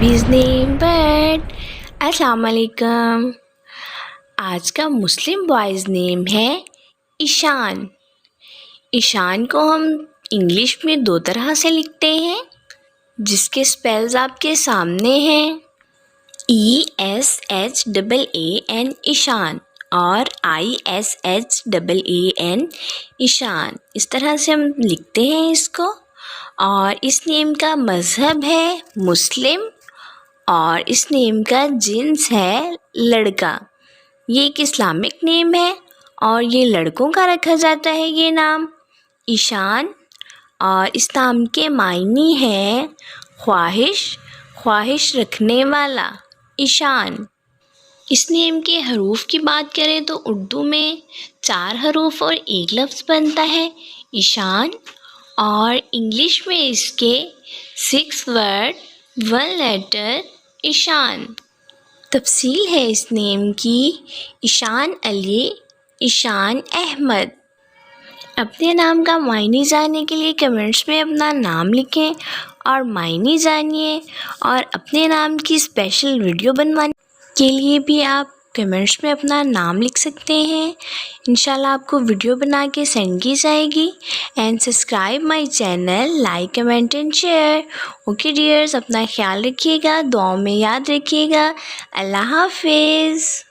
Babies نیم bird. السلام علیکم۔ آج کا مسلم بوائز نیم ہے ایشان۔ ایشان کو ہم انگلش میں دو طرح سے لکھتے ہیں، جس کے سپیلز آپ کے سامنے ہیں، ESHAAN ایشان اور ISHAAN ایشان۔ اس طرح سے ہم لکھتے ہیں اس کو، اور اس نیم کا مذہب ہے مسلم، اور اس نیم کا جنس ہے لڑکا۔ یہ ایک اسلامک نیم ہے اور یہ لڑکوں کا رکھا جاتا ہے یہ نام ایشان، اور اس نام کے معنی ہے خواہش رکھنے والا، ایشان۔ اس نیم کے حروف کی بات کریں تو اردو میں 4 حروف اور 1 لفظ بنتا ہے ایشان، اور انگلش میں اس کے 6 ورڈ 1 لیٹر ایشان۔ تفصیل ہے اس نیم کی، ایشان علی، ایشان احمد۔ اپنے نام کا معنی جاننے کے لیے کمنٹس میں اپنا نام لکھیں اور معنی جانیے، اور اپنے نام کی اسپیشل ویڈیو بنوانے کے لیے بھی آپ کمنٹس میں اپنا نام لکھ سکتے ہیں۔ انشاءاللہ آپ کو ویڈیو بنا کے سینڈ کی جائے گی۔ And subscribe my channel, like comment and share. Okay dears, اپنا خیال رکھیے گا، دعاؤں میں یاد رکھیے گا۔ اللہ حافظ۔